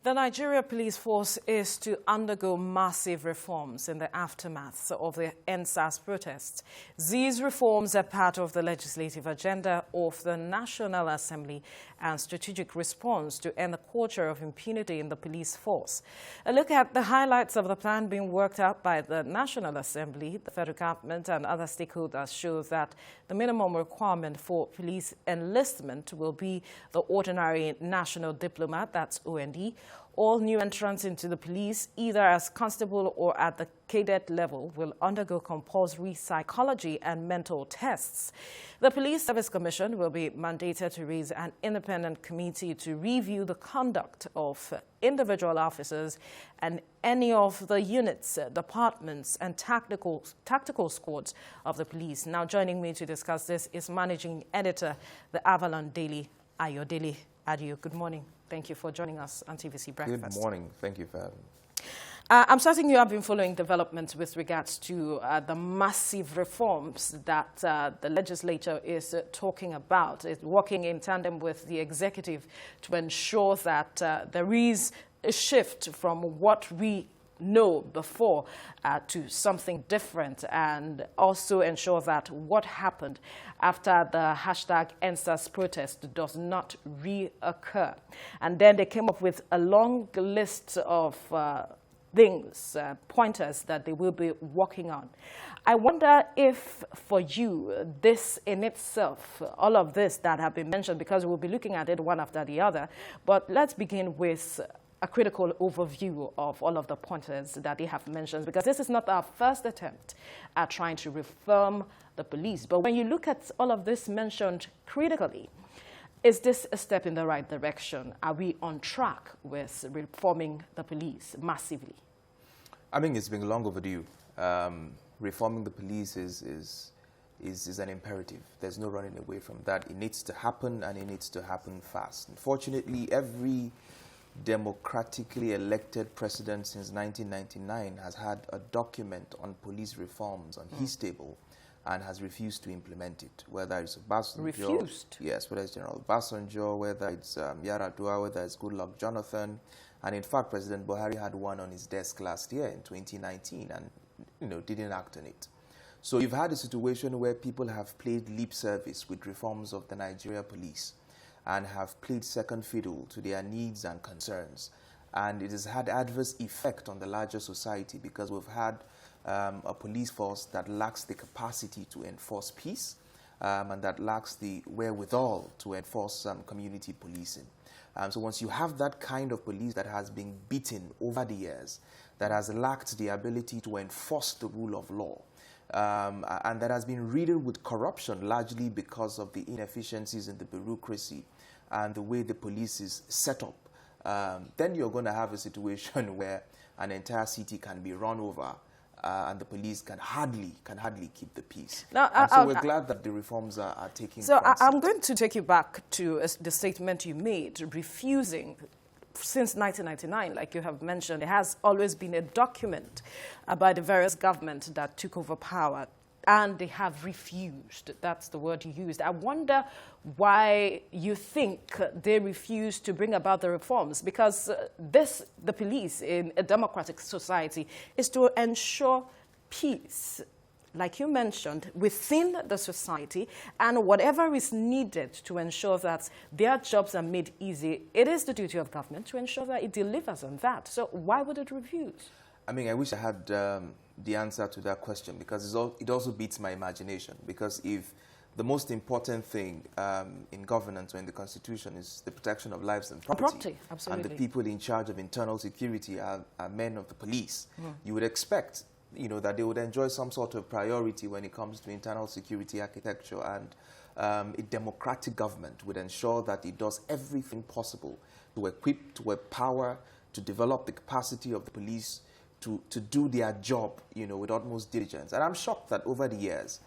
The Nigeria Police Force is to undergo massive reforms in the aftermath of the EndSARS protests. These reforms are part of the legislative agenda of the National Assembly and strategic response to end the culture of impunity in the police force. A look at the highlights of the plan being worked out by the National Assembly, the federal government and other stakeholders shows that the minimum requirement for police enlistment will be the ordinary national diplomat, that's OND. All new entrants into the police, either as constable or at the cadet level, will undergo compulsory psychology and mental tests. The Police Service Commission will be mandated to raise an independent committee to review the conduct of individual officers and any of the units, departments, and tactical squads of the police. Now, joining me to discuss this is Managing Editor, the Avalon Daily, Ayodele Adio. Good morning. Thank you for joining us on TVC Breakfast. Good morning. Thank you for having me. I'm certain you have been following developments with regards to the massive reforms that the legislature is talking about. It's working in tandem with the executive to ensure that there is a shift from what we know before to something different, and also ensure that what happened after the hashtag EndSARS protest does not reoccur. And then they came up with a long list of things, pointers that they will be working on. I wonder if for you, this in itself, all of this that have been mentioned, because we'll be looking at it one after the other, but let's begin with a critical overview of all of the pointers that they have mentioned, because this is not our first attempt at trying to reform the police. But when you look at all of this mentioned critically, is this a step in the right direction? Are we on track with reforming the police massively? I mean, it's been long overdue. Reforming the police is an imperative. There's no running away from that. It needs to happen, and it needs to happen fast. Unfortunately, every democratically elected president since 1999 has had a document on police reforms on his table and has refused to implement it, whether it's Obasanjo. Refused? Yes, whether it's General Obasanjo, whether it's Yar'Adua, whether it's Goodluck Jonathan. And in fact, President Buhari had one on his desk last year in 2019 and didn't act on it. So you've had a situation where people have played lip service with reforms of the Nigeria police and have played second fiddle to their needs and concerns. And it has had adverse effect on the larger society, because we've had a police force that lacks the capacity to enforce peace and that lacks the wherewithal to enforce community policing. So once you have that kind of police that has been beaten over the years, that has lacked the ability to enforce the rule of law, and that has been riddled with corruption, largely because of the inefficiencies in the bureaucracy and the way the police is set up, then you're going to have a situation where an entire city can be run over and the police can hardly keep the peace. Now, so we're glad that the reforms are taking place. So I'm going to take you back to the statement you made, refusing. Since 1999, like you have mentioned, there has always been a document by the various governments that took over power, and they have refused. That's the word you used. I wonder why you think they refuse to bring about the reforms, because the police in a democratic society is to ensure peace, like you mentioned, within the society, and whatever is needed to ensure that their jobs are made easy, it is the duty of government to ensure that it delivers on that. So why would it refuse? I mean, I wish I had the answer to that question, because it also beats my imagination. Because if the most important thing in governance or in the Constitution is the protection of lives and property, absolutely, and the people in charge of internal security are men of the police, you would expect that they would enjoy some sort of priority when it comes to internal security architecture, and a democratic government would ensure that it does everything possible to equip, to empower, to develop the capacity of the police to do their job, with utmost diligence. And I'm shocked that over the years,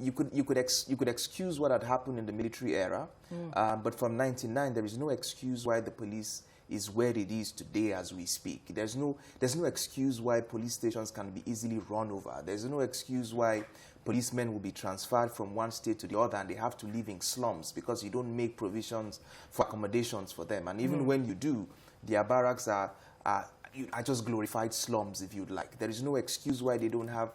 you could excuse what had happened in the military era, but from 1999, there is no excuse why the police is where it is today as we speak. There's no excuse why police stations can be easily run over. There's no excuse why policemen will be transferred from one state to the other and they have to live in slums because you don't make provisions for accommodations for them. And even when you do, Their barracks are just glorified slums, if you'd like. There is no excuse why they don't have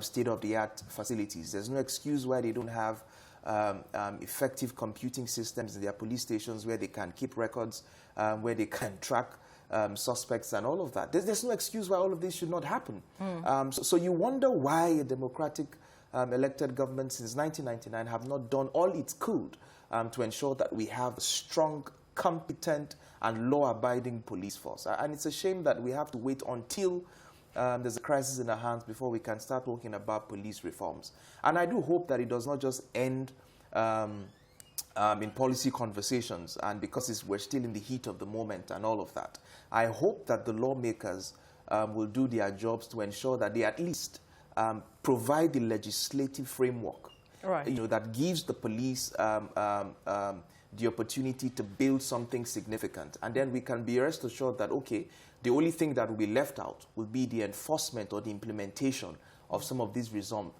state-of-the-art facilities. There's no excuse why they don't have effective computing systems in their police stations where they can keep records, where they can track suspects and all of that. There's no excuse why all of this should not happen. So you wonder why a democratic elected government since 1999 have not done all it could to ensure that we have a strong, competent and law-abiding police force. And it's a shame that we have to wait until there's a crisis in our hands before we can start talking about police reforms. And I do hope that it does not just end in policy conversations, and because we're still in the heat of the moment and all of that. I hope that the lawmakers will do their jobs to ensure that they at least provide the legislative framework, that gives the police the opportunity to build something significant. And then we can be rest assured that, okay, the only thing that will be left out will be the enforcement or the implementation of some of these reforms,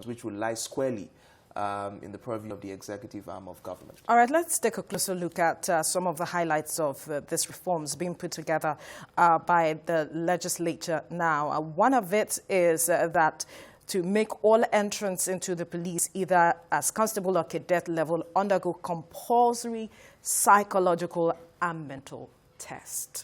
which will lie squarely in the purview of the executive arm of government. All right, let's take a closer look at some of the highlights of these reforms being put together by the legislature now. One of it is that to make all entrants into the police, either as constable or cadet level, undergo compulsory psychological and mental test.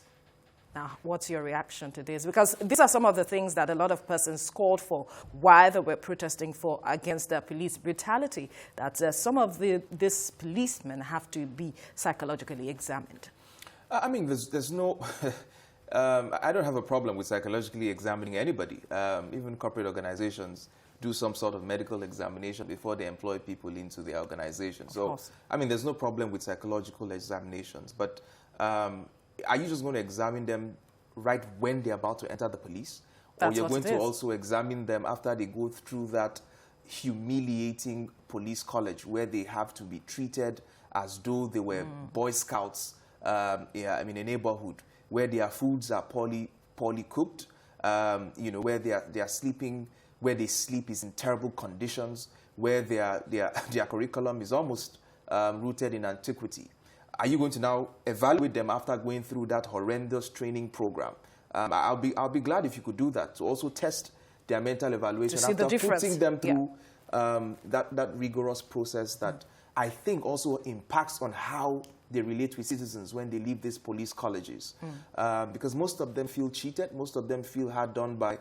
Now, what's your reaction to this? Because these are some of the things that a lot of persons called for while they were protesting for against the police brutality, that some of these policemen have to be psychologically examined. I mean, there's no... I don't have a problem with psychologically examining anybody. Even corporate organizations do some sort of medical examination before they employ people into their organization. So, I mean, there's no problem with psychological examinations. But are you just going to examine them right when they're about to enter the police? Or you're going to also examine them after they go through that humiliating police college where they have to be treated as though they were Boy Scouts in a neighborhood, where their foods are poorly cooked, where they are sleeping, where they sleep is in terrible conditions, where their curriculum is almost rooted in antiquity. Are you going to now evaluate them after going through that horrendous training program? I'll be glad if you could do that, to also test their mental evaluation after putting them through that rigorous process that I think also impacts on how they relate with citizens when they leave these police colleges. Because most of them feel cheated, most of them feel hard done by,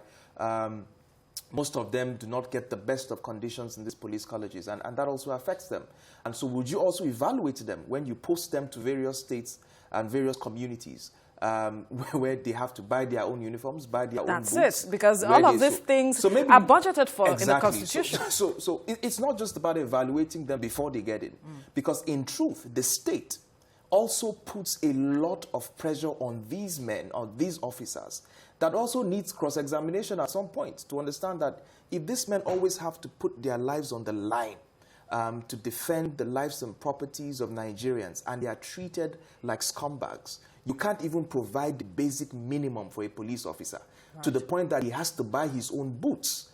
most of them do not get the best of conditions in these police colleges, and that also affects them. And so would you also evaluate them when you post them to various states and various communities where they have to buy their own uniforms, buy their own boots? That's it, because all of these things are budgeted for in the Constitution. So it's not just about evaluating them before they get in, because in truth, the state also puts a lot of pressure on these men, on these officers, that also needs cross-examination at some point to understand that if these men always have to put their lives on the line to defend the lives and properties of Nigerians, and they are treated like scumbags, you can't even provide the basic minimum for a police officer to the point that he has to buy his own boots,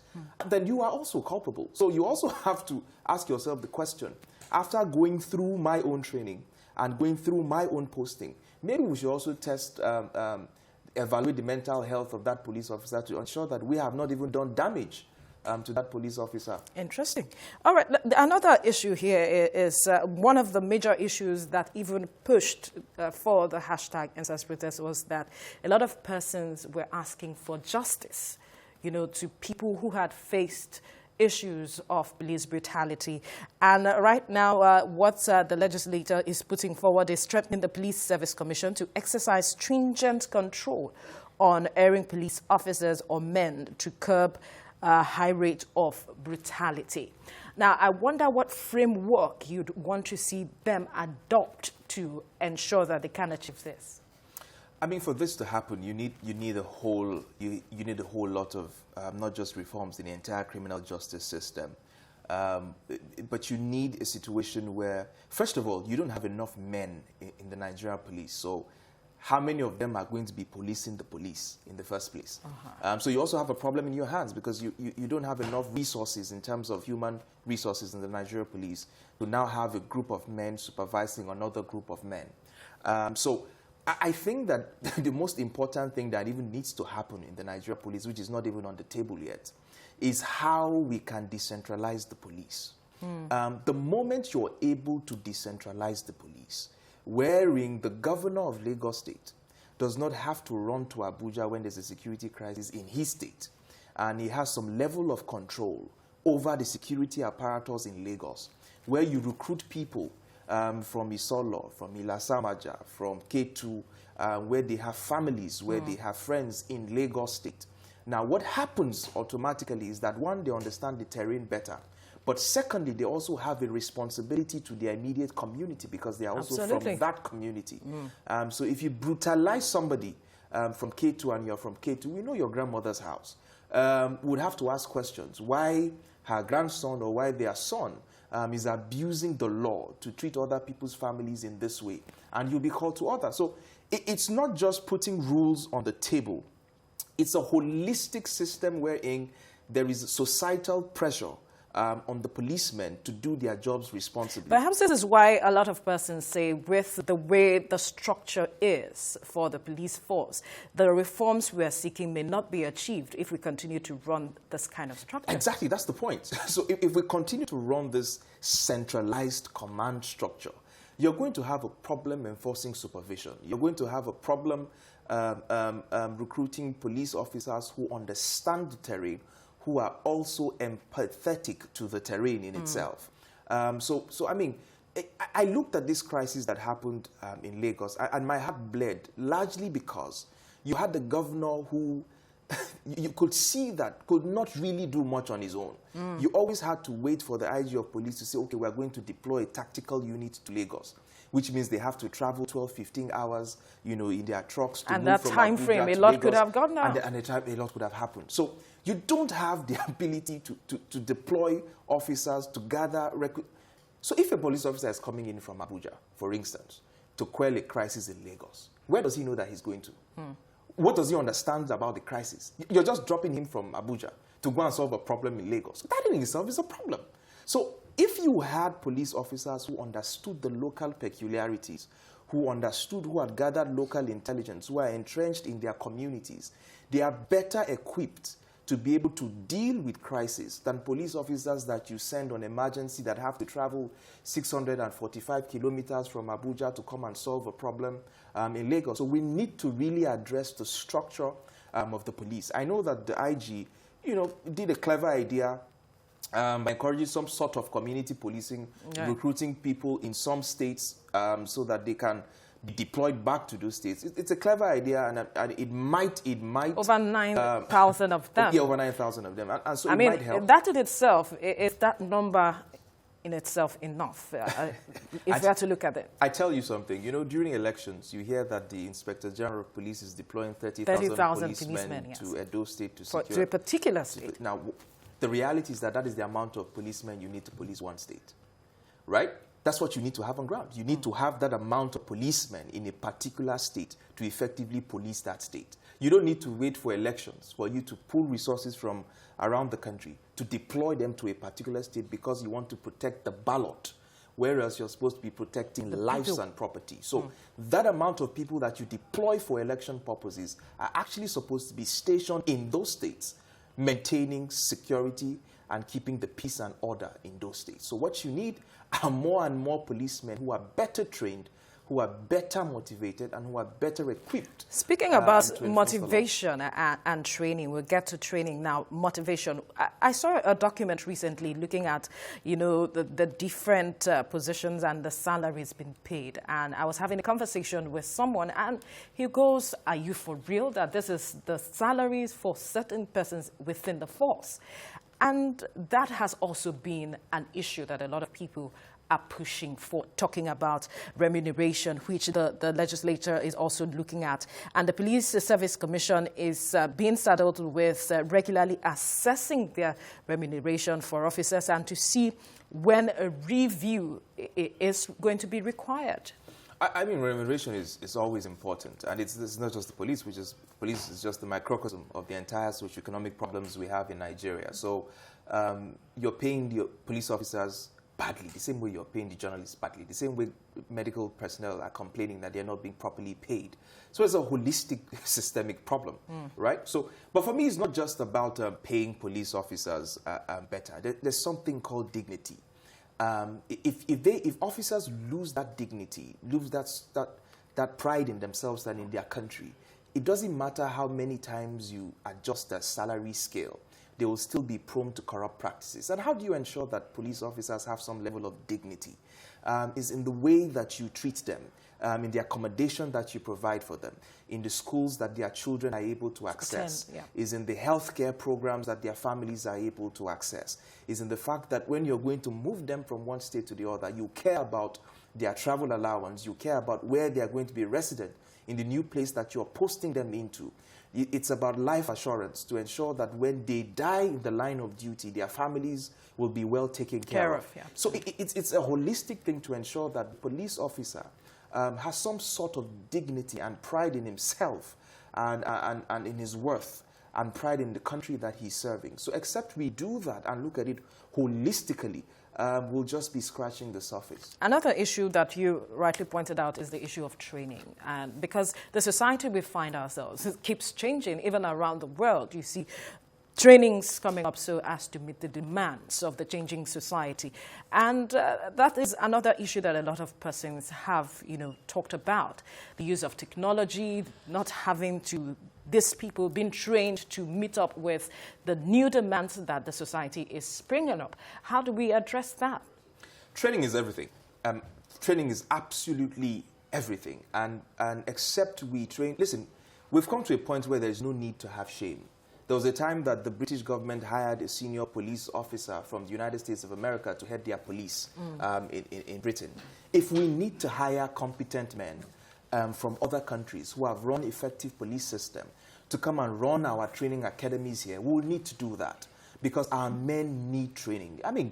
then you are also culpable. So you also have to ask yourself the question, after going through my own training and going through my own posting, maybe we should also test, evaluate the mental health of that police officer to ensure that we have not even done damage to that police officer. Interesting. All right. Another issue here is one of the major issues that even pushed for the hashtag #EndSARS was that a lot of persons were asking for justice, to people who had faced issues of police brutality. And right now, what the legislator is putting forward is strengthening the Police Service Commission to exercise stringent control on erring police officers or men to curb a high rate of brutality. Now, I wonder what framework you'd want to see them adopt to ensure that they can achieve this. I mean, for this to happen, you need a whole lot of not just reforms in the entire criminal justice system, but you need a situation where, first of all, you don't have enough men in the Nigerian police. So, how many of them are going to be policing the police in the first place? So you also have a problem in your hands because you don't have enough resources in terms of human resources in the Nigerian police to now have a group of men supervising another group of men. So I think that the most important thing that even needs to happen in the Nigeria police, which is not even on the table yet, is how we can decentralize the police. The moment you're able to decentralize the police, wherein the governor of Lagos State does not have to run to Abuja when there's a security crisis in his state, and he has some level of control over the security apparatus in Lagos, where you recruit people from Isolo, from Ilasamaja, from K2, where they have families, where they have friends in Lagos State. Now, what happens automatically is that, one, they understand the terrain better, but secondly, they also have a responsibility to their immediate community because they are also from that community. So if you brutalize somebody from K2 and you're from K2, we know your grandmother's house, would have to ask questions. Why her grandson or why their son is abusing the law to treat other people's families in this way, and you'll be called to order. So it's not just putting rules on the table. It's a holistic system wherein there is societal pressure on the policemen to do their jobs responsibly. Perhaps this is why a lot of persons say, with the way the structure is for the police force, the reforms we are seeking may not be achieved if we continue to run this kind of structure. Exactly, that's the point. So if we continue to run this centralized command structure, you're going to have a problem enforcing supervision. You're going to have a problem recruiting police officers who understand the terrain, who are also empathetic to the terrain in itself. So I mean, I looked at this crisis that happened in Lagos, and my heart bled, largely because you had the governor who you could see that could not really do much on his own. You always had to wait for the IG of police to say, okay, we're going to deploy a tactical unit to Lagos, which means they have to travel 12, 15 hours, you know, in their trucks to and move that from time Abuja frame, to a lot Lagos, could have gone now. and a lot could have happened. So you don't have the ability to deploy officers to gather. So if a police officer is coming in from Abuja, for instance, to quell a crisis in Lagos, where does he know that he's going to? What does he understand about the crisis? You're just dropping him from Abuja to go and solve a problem in Lagos. That in itself is a problem. So if you had police officers who understood the local peculiarities, who had gathered local intelligence, who are entrenched in their communities, they are better equipped to be able to deal with crisis than police officers that you send on emergency that have to travel 645 kilometers from Abuja to come and solve a problem in Lagos. So we need to really address the structure of the police. I know that the IG, you know, did a clever idea by encouraging some sort of community policing, recruiting people in some states so that they can be deployed back to those states. It's a clever idea, and it might over 9,000 of them. Yeah, over 9,000 of them, and so I it mean, might help. that in itself, is that number in itself enough? If we have to look at it, I tell you something. You know, during elections, you hear that the Inspector General of Police is deploying 30,000 policemen yes, to Edo State to secure to a particular state. Now, the reality is that is the amount of policemen you need to police one state, right? That's what you need to have on ground. You need to have that amount of policemen in a particular state to effectively police that state. You don't need to wait for elections for you to pull resources from around the country to deploy them to a particular state because you want to protect the ballot, whereas you're supposed to be protecting lives and property. So that amount of people that you deploy for election purposes are actually supposed to be stationed in those states, maintaining security and keeping the peace and order in those states. So what you need are more and more policemen who are better trained, who are better motivated, and who are better equipped. Speaking about motivation and training, we'll get to training now. Motivation. I saw a document recently looking at, you know, the different positions and the salaries being paid. And I was having a conversation with someone, and he goes, "Are you for real that this is the salaries for certain persons within the force?" And that has also been an issue that a lot of people are pushing for, talking about remuneration, which the legislature is also looking at. And the Police Service Commission is being saddled with regularly assessing their remuneration for officers and to see when a review is going to be required. I mean, remuneration is always important, and it's not just the police, police is just the microcosm of the entire socio-economic problems we have in Nigeria. So you're paying the police officers badly, the same way you're paying the journalists badly, the same way medical personnel are complaining that they're not being properly paid. So it's a holistic, systemic problem, right? So, but for me, it's not just about paying police officers better. There's something called dignity. If officers lose that dignity, lose that pride in themselves and in their country, it doesn't matter how many times you adjust the salary scale, they will still be prone to corrupt practices. And how do you ensure that police officers have some level of dignity? Is in the way that you treat them, in the accommodation that you provide for them, in the schools that their children are able to access, is in the healthcare programs that their families are able to access, is in the fact that when you're going to move them from one state to the other, you care about their travel allowance, you care about where they are going to be resident in the new place that you're posting them into. It's about life assurance to ensure that when they die in the line of duty, their families will be well taken care of. Yeah. So it's a holistic thing to ensure that the police officer has some sort of dignity and pride in himself and in his worth and pride in the country that he's serving. So except we do that and look at it holistically, we'll just be scratching the surface. Another issue that you rightly pointed out is the issue of training. And because the society we find ourselves keeps changing, even around the world, you see trainings coming up so as to meet the demands of the changing society. And that is another issue that a lot of persons have, talked about. The use of technology, not having to these people being trained to meet up with the new demands that the society is springing up. How do we address that? Training is everything. Training is absolutely everything. And except we train... Listen, we've come to a point where there's no need to have shame. There was a time that the British government hired a senior police officer from the United States of America to head their police in Britain. If we need to hire competent men from other countries who have run effective police system to come and run our training academies here, we will need to do that because our men need training. I mean,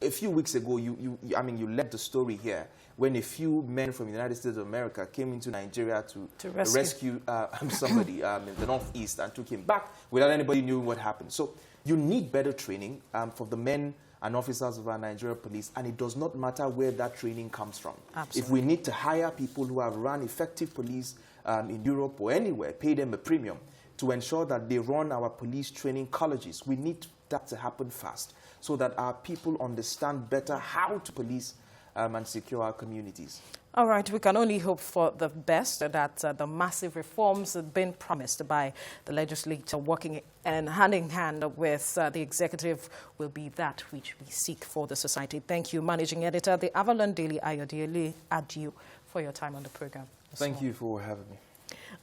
a few weeks ago, you led the story here when a few men from the United States of America came into Nigeria to rescue somebody in the Northeast and took him back without anybody knowing what happened. So you need better training for the men and officers of our Nigerian police, and it does not matter where that training comes from. Absolutely. If we need to hire people who have run effective police in Europe or anywhere, pay them a premium to ensure that they run our police training colleges, we need that to happen fast so that our people understand better how to police and secure our communities. All right, we can only hope for the best, that the massive reforms that have been promised by the legislature working and hand in hand with the executive will be that which we seek for the society. Thank you, Managing Editor, the Avalon Daily, Ayodele Adio, for your time on the program. Thank you for having me.